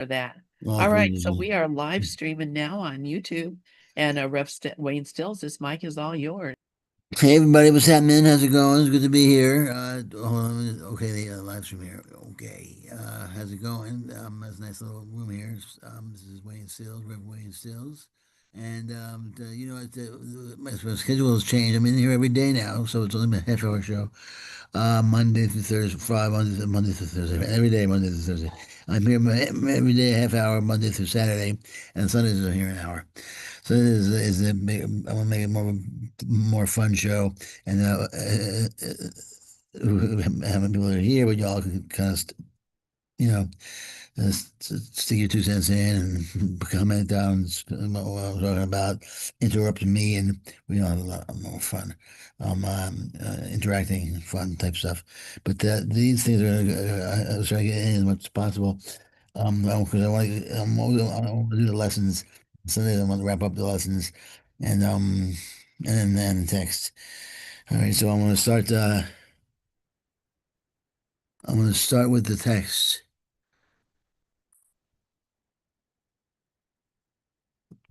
for that. All All right, right, so we are live streaming now on YouTube, and Wayne Stills, this mic is all yours. Hey everybody, what's happening? How's it going? It's good to be here. Hold on, okay, the live stream here. Okay, how's it going? That's a nice little room here. This is Wayne Stills, Reverend Wayne Stills, and my schedule has changed. I'm in here every day now, so it's only a half-hour show. Monday through Thursday, Monday through Thursday, every day, Monday through Thursday. I'm here every day, a half hour, Monday through Saturday, and Sundays are here an hour. So this I want to make it more fun show, and having people that are here, but y'all can kind of, you know, stick your 2 cents in and comment down what I'm talking about, interrupting me, and we have a lot more fun, interacting, fun type stuff. But these things are, I was trying to get in as much as possible, because I want to do the lessons. Sunday I want to wrap up the lessons, and then text. All right, so I'm going to start. I'm going to start with the text.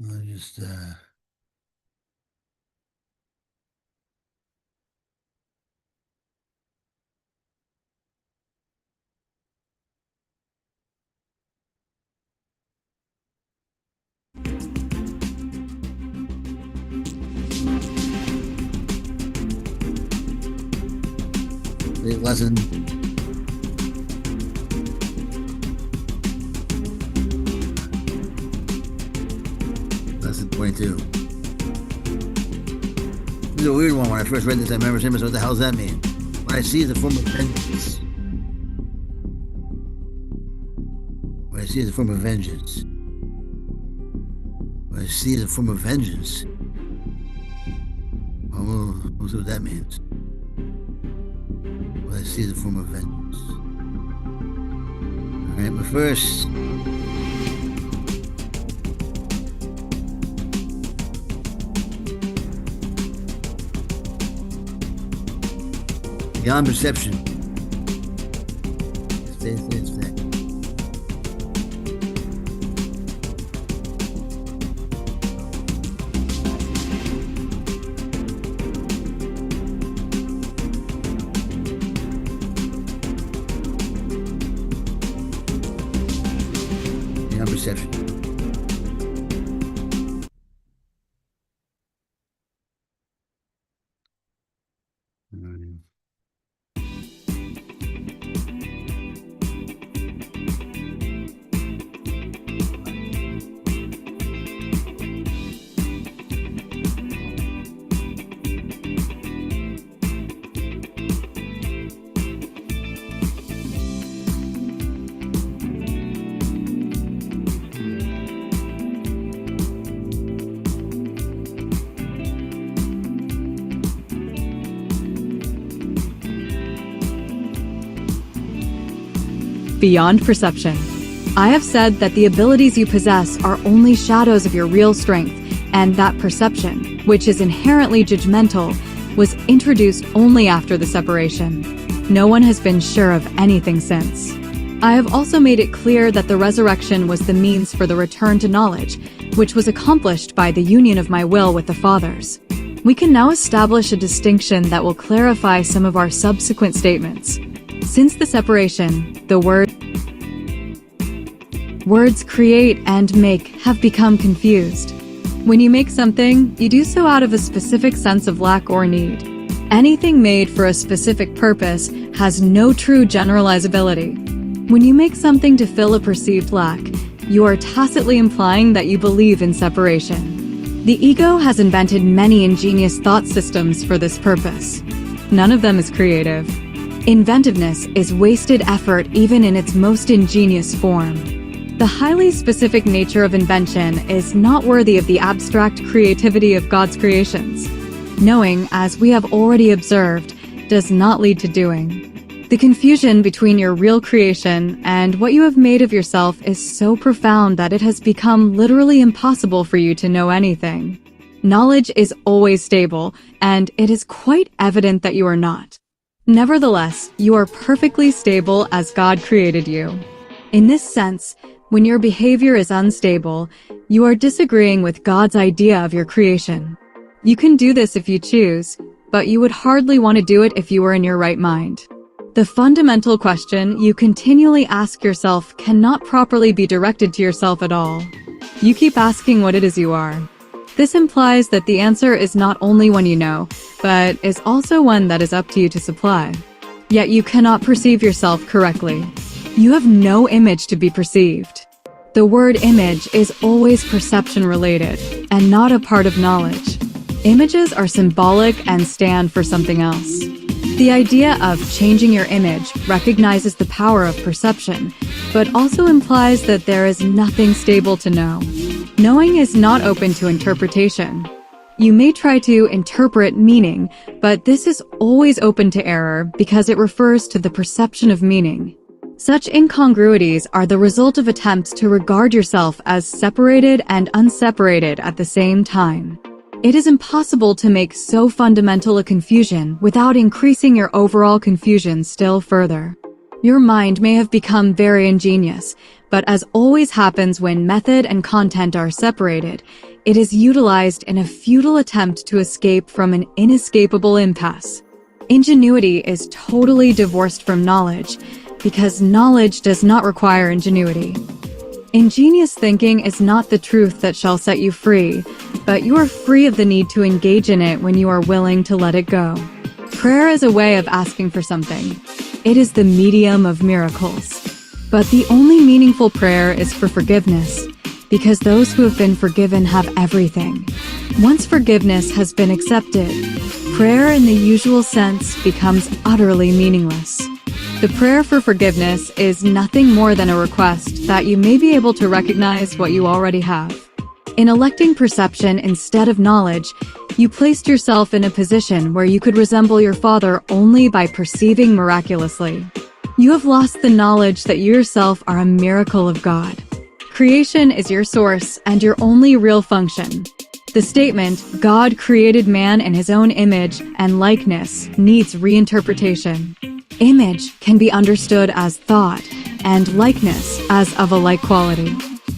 I'll just the lesson. Lesson 22. This is a weird one. When I first read this, I remember saying, "What the hell does that mean?" What I see is a form of vengeance. What I see is a form of vengeance. What I see is a form of vengeance. Well, we'll see what that means. What I see is a form of vengeance. All right, but first, beyond perception. Stay. Beyond perception. All right. Beyond perception. I have said that the abilities you possess are only shadows of your real strength, and that perception, which is inherently judgmental, was introduced only after the separation. No one has been sure of anything since. I have also made it clear that the resurrection was the means for the return to knowledge, which was accomplished by the union of my will with the Father's. We can now establish a distinction that will clarify some of our subsequent statements. Since the separation, the words create and make have become confused. When you make something, you do so out of a specific sense of lack or need. Anything made for a specific purpose has no true generalizability. When you make something to fill a perceived lack, you are tacitly implying that you believe in separation. The ego has invented many ingenious thought systems for this purpose. None of them is creative. Inventiveness is wasted effort even in its most ingenious form. The highly specific nature of invention is not worthy of the abstract creativity of God's creations. Knowing, as we have already observed, does not lead to doing. The confusion between your real creation and what you have made of yourself is so profound that it has become literally impossible for you to know anything. Knowledge is always stable, and it is quite evident that you are not. Nevertheless, you are perfectly stable as God created you. In this sense, when your behavior is unstable, you are disagreeing with God's idea of your creation. You can do this if you choose, but you would hardly want to do it if you were in your right mind. The fundamental question you continually ask yourself cannot properly be directed to yourself at all. You keep asking what it is you are. This implies that the answer is not only one you know, but is also one that is up to you to supply. Yet you cannot perceive yourself correctly. You have no image to be perceived. The word image is always perception related, and not a part of knowledge. Images are symbolic and stand for something else. The idea of changing your image recognizes the power of perception, but also implies that there is nothing stable to know. Knowing is not open to interpretation. You may try to interpret meaning, but this is always open to error because it refers to the perception of meaning. Such incongruities are the result of attempts to regard yourself as separated and unseparated at the same time. It is impossible to make so fundamental a confusion without increasing your overall confusion still further. Your mind may have become very ingenious, but as always happens when method and content are separated, it is utilized in a futile attempt to escape from an inescapable impasse. Ingenuity is totally divorced from knowledge, because knowledge does not require ingenuity. Ingenious thinking is not the truth that shall set you free, but you are free of the need to engage in it when you are willing to let it go. Prayer is a way of asking for something. It is the medium of miracles. But the only meaningful prayer is for forgiveness, because those who have been forgiven have everything. Once forgiveness has been accepted, prayer in the usual sense becomes utterly meaningless. The prayer for forgiveness is nothing more than a request that you may be able to recognize what you already have. In electing perception instead of knowledge, you placed yourself in a position where you could resemble your Father only by perceiving miraculously. You have lost the knowledge that you yourself are a miracle of God. Creation is your source and your only real function. The statement, God created man in his own image and likeness, needs reinterpretation. Image can be understood as thought, and likeness as of a like quality.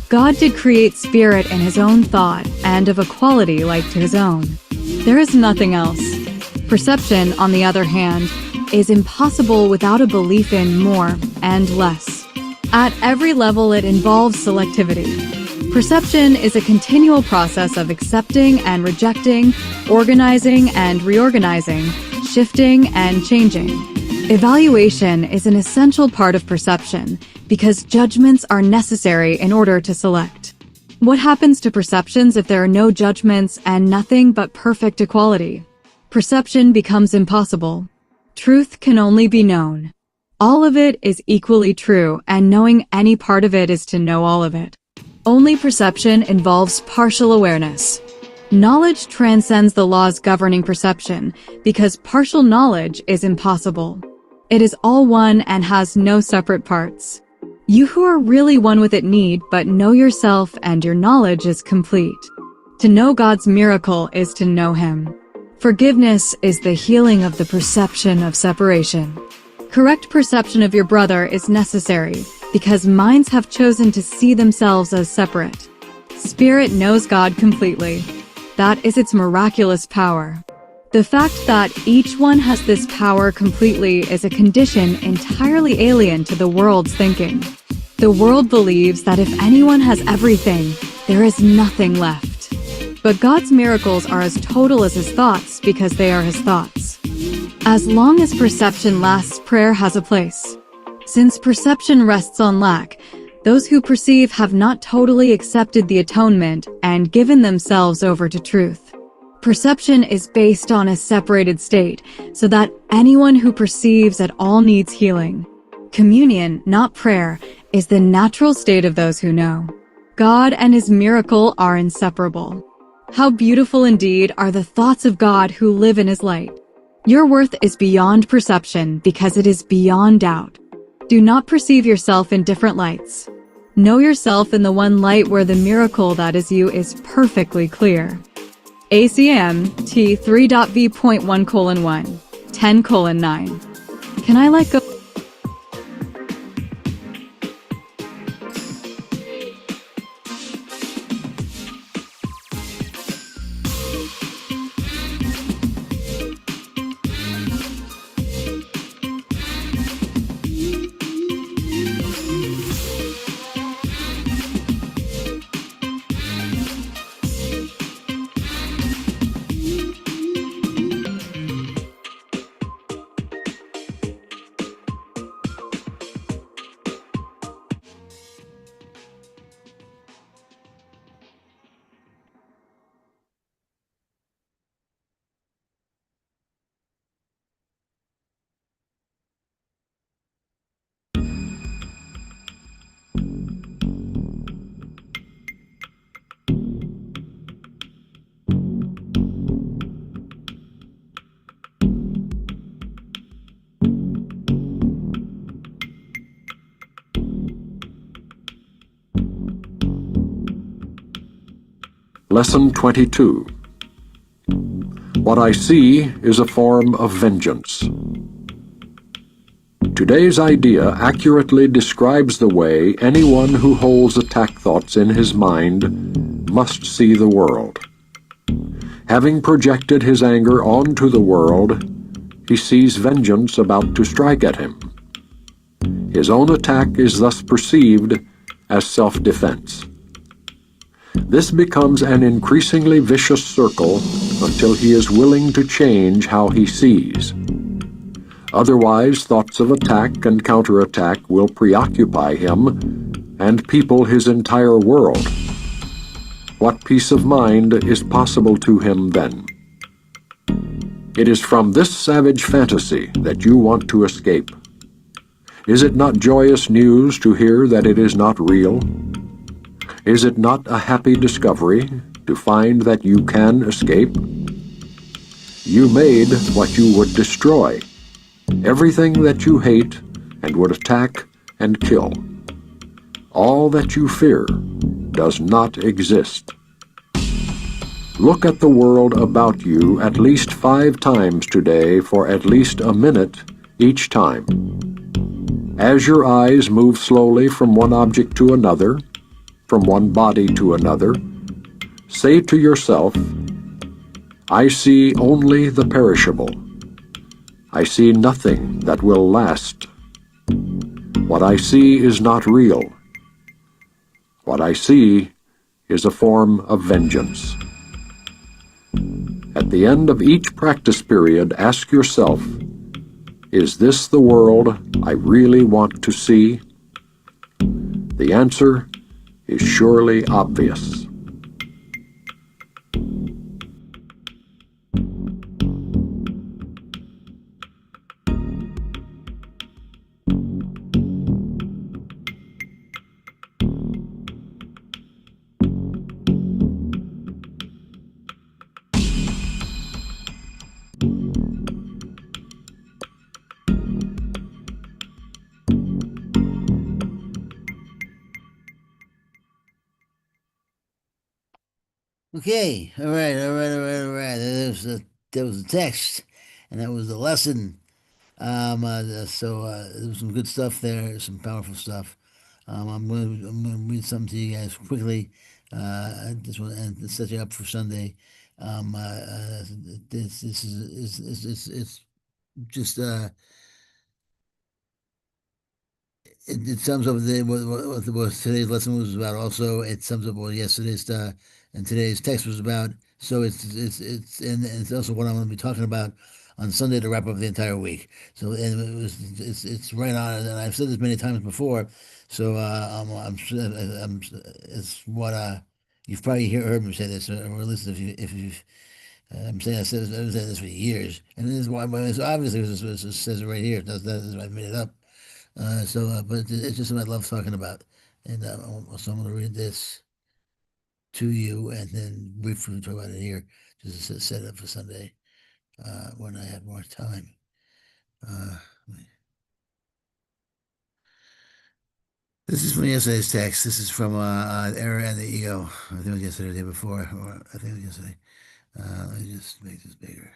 God did create spirit in his own thought, and of a quality like to his own. There is nothing else. Perception, on the other hand, is impossible without a belief in more and less. At every level it involves selectivity. Perception is a continual process of accepting and rejecting, organizing and reorganizing, shifting and changing. Evaluation is an essential part of perception because judgments are necessary in order to select. What happens to perceptions if there are no judgments and nothing but perfect equality? Perception becomes impossible. Truth can only be known. All of it is equally true, and knowing any part of it is to know all of it. Only perception involves partial awareness. Knowledge transcends the laws governing perception because partial knowledge is impossible. It is all one and has no separate parts. You who are really one with it need but know yourself, and your knowledge is complete. To know God's miracle is to know Him. Forgiveness is the healing of the perception of separation. Correct perception of your brother is necessary because minds have chosen to see themselves as separate. Spirit knows God completely. That is its miraculous power. The fact that each one has this power completely is a condition entirely alien to the world's thinking. The world believes that if anyone has everything, there is nothing left. But God's miracles are as total as His thoughts because they are His thoughts. As long as perception lasts, prayer has a place. Since perception rests on lack, those who perceive have not totally accepted the atonement and given themselves over to truth. Perception is based on a separated state, so that anyone who perceives at all needs healing. Communion, not prayer, is the natural state of those who know. God and His miracle are inseparable. How beautiful indeed are the thoughts of God who live in His light. Your worth is beyond perception because it is beyond doubt. Do not perceive yourself in different lights. Know yourself in the one light where the miracle that is you is perfectly clear. ACIM T3.V.1:1, 10:9. Can I let go? Lesson 22. What I see is a form of vengeance. Today's idea accurately describes the way anyone who holds attack thoughts in his mind must see the world. Having projected his anger onto the world, he sees vengeance about to strike at him. His own attack is thus perceived as self-defense. This becomes an increasingly vicious circle until he is willing to change how he sees. Otherwise, thoughts of attack and counterattack will preoccupy him and people his entire world. What peace of mind is possible to him then? It is from this savage fantasy that you want to escape. Is it not joyous news to hear that it is not real? Is it not a happy discovery to find that you can escape? You made what you would destroy, everything that you hate and would attack and kill. All that you fear does not exist. Look at the world about you at least 5 times today for at least a minute each time. As your eyes move slowly from one object to another, from one body to another, say to yourself, I see only the perishable. I see nothing that will last. What I see is not real. What I see is a form of vengeance. At the end of each practice period, ask yourself, is this the world I really want to see? The answer is surely obvious. Okay, all right. That was the text, and that was the lesson. There was some good stuff there, some powerful stuff. I'm gonna read something to you guys quickly. I just want to set you up for Sunday. Um, uh, uh, this is it's just it sums up what today's lesson was about. Also, it sums up what yesterday's and today's text was about. So and it's also what I'm going to be talking about on Sunday to wrap up the entire week. So and it's right on, and I've said this many times before. So it's what you've probably heard me say this, or at least if you've I'm saying I've said this for years, and this is why. It's obviously it says it right here. I made it up. But it's just something I love talking about. And so I'm going to read this to you and then briefly talk about it here, just to set it up for Sunday when I have more time. Uh, this is from yesterday's text. This is from Error and the Ego. I think it was yesterday or the day before, or I think it was yesterday. Let me just make this bigger.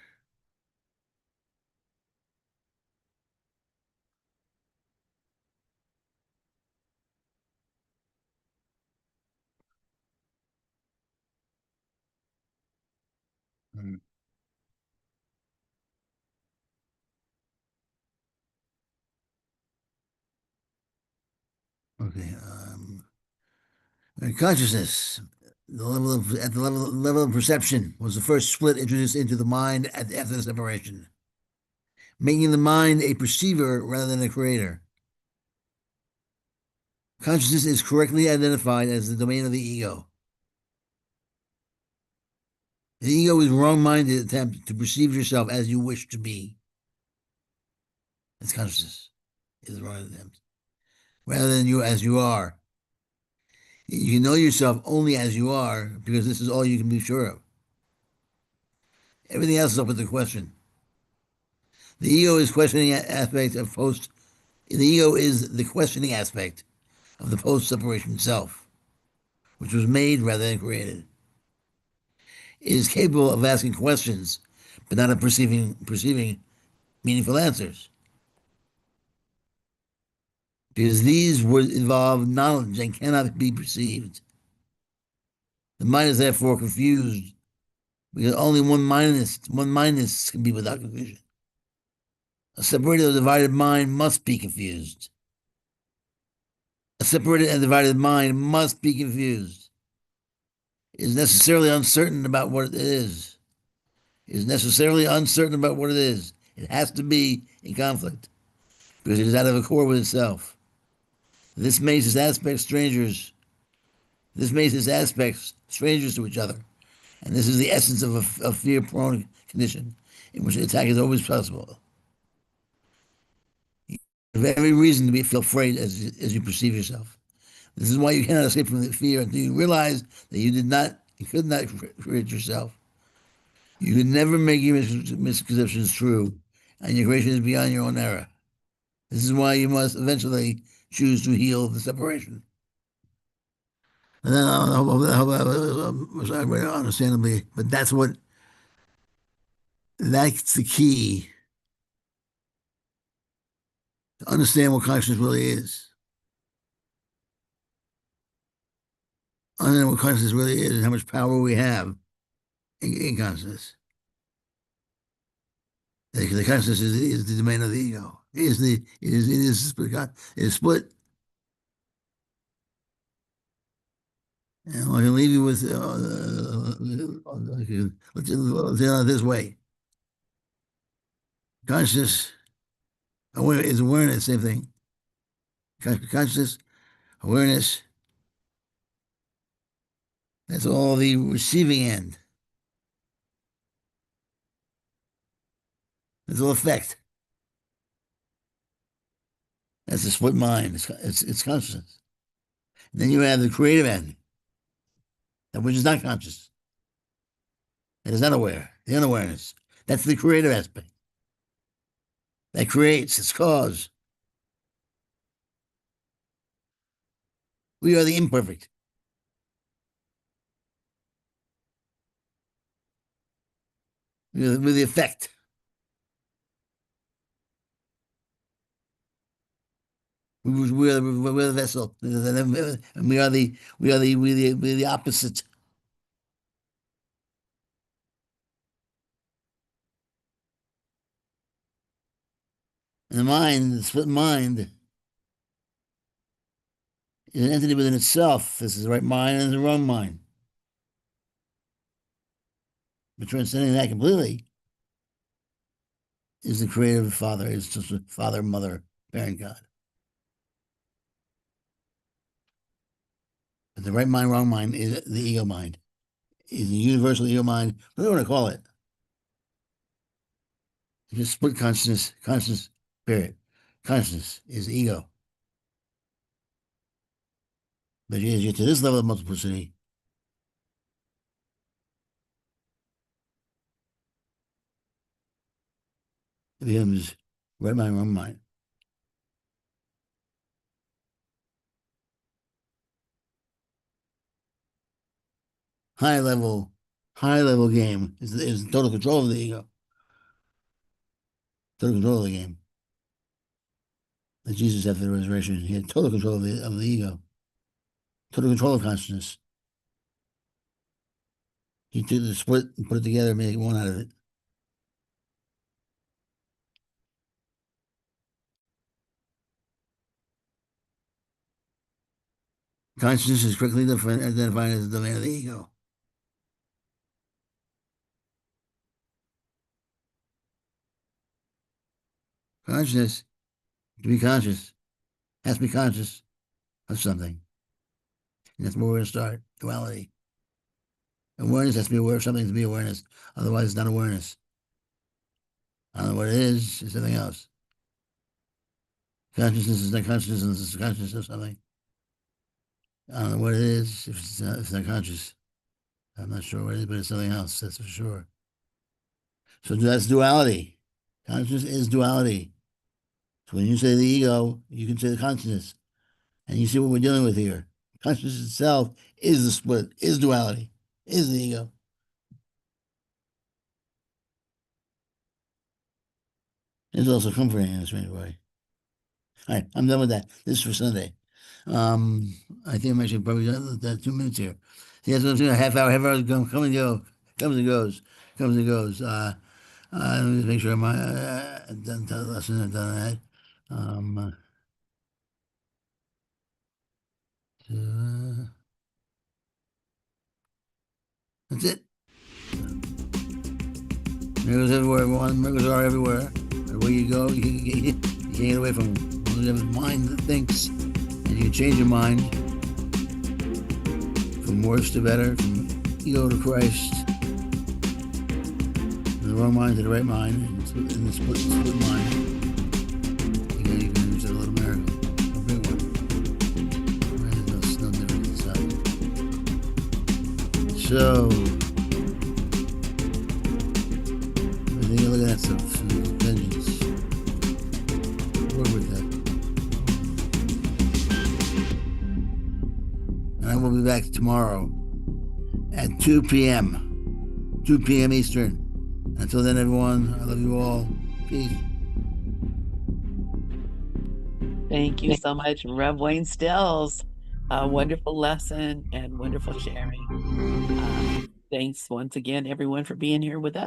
Hmm. Okay. Consciousness, at the level of perception, was the first split introduced into the mind after the separation, making the mind a perceiver rather than a creator. Consciousness is correctly identified as the domain of the ego. The ego is wrong-minded attempt to perceive yourself as you wish to be. That's consciousness. Is the wrong attempt, rather than you as you are. You know yourself only as you are because this is all you can be sure of. Everything else is up with the question. The ego is questioning aspect of post. The ego is the questioning aspect of the post-separation self, which was made rather than created. It is capable of asking questions, but not of perceiving meaningful answers. Because these would involve knowledge and cannot be perceived. The mind is therefore confused, because only one mindedness can be without confusion. A separated or divided mind must be confused. A separated and divided mind must be confused. It is necessarily uncertain about what it is. It is necessarily uncertain about what it is. It has to be in conflict, because it is out of accord with itself. This makes its aspects strangers. This makes its aspects strangers to each other. And this is the essence of a fear-prone condition in which an attack is always possible. You have every reason to feel afraid as you perceive yourself. This is why you cannot escape from the fear until you realize that you could not create yourself. You can never make your misconceptions true, and your creation is beyond your own error. This is why you must eventually choose to heal the separation. And then I hope I read it understandably, but that's the key to understand what consciousness really is. Understand what consciousness really is and how much power we have in consciousness. The consciousness is the domain of the ego. It is split. And I can leave you with let's this way. Consciousness is awareness, same thing. Consciousness, awareness, that's all the receiving end. That's all effect. That's the split mind. It's consciousness. And then you have the creative end, that which is not conscious. That is not aware, the unawareness. That's the creative aspect. That creates its cause. We are the imperfect. We're the effect. We're the vessel, and we're the opposite. And the split mind, is an entity within itself. This is the right mind and the wrong mind. But transcending that completely is the creative father, is just a father, mother, parent, God. But the right mind, wrong mind is the ego mind, is the universal ego mind. What do you want to call it? It's just split consciousness, spirit. Consciousness is ego. But as you get to this level of multiplicity, it becomes right mind, wrong mind. High level game is total control of the ego. Total control of the game. That Jesus after the resurrection, he had total control of the ego. Total control of consciousness. He took the split and put it together and made one out of it. Consciousness is quickly identified as the domain of the ego. Consciousness, to be conscious, has to be conscious of something. And that's where we're going to start. Duality. Awareness has to be aware of something to be awareness. Otherwise, it's not awareness. I don't know what it is. It's something else. Consciousness is not consciousness. It's consciousness of something. I don't know what it is. If it's not conscious, I'm not sure what it is, but it's something else. That's for sure. So that's duality. Consciousness is duality. So when you say the ego, you can say the consciousness. And you see what we're dealing with here. Consciousness itself is the split, is duality, is the ego. It's also comforting in a strange way. All right, I'm done with that. This is for Sunday. I think I'm actually probably done that 2 minutes here. Yes, I'm saying a half hour come and go, comes and goes, comes and goes. Let me just make sure my done the lesson. I've done that. That's it. Miracles everywhere, everyone. Miracles are everywhere. Where you go, you can't get away from them. You have a mind that thinks, and you can change your mind from worse to better, from ego to Christ, from the wrong mind to the right mind, in the split mind. You can use a little miracle, a big one. There's no difference inside. So, I think you look at that stuff, vengeance. Work with that. And I will be back tomorrow at 2 p.m. 2 p.m. Eastern. Until then, everyone, I love you all. Peace. Thank you so much, Rev Wayne Stills. A wonderful lesson and wonderful sharing. Thanks once again, everyone, for being here with us.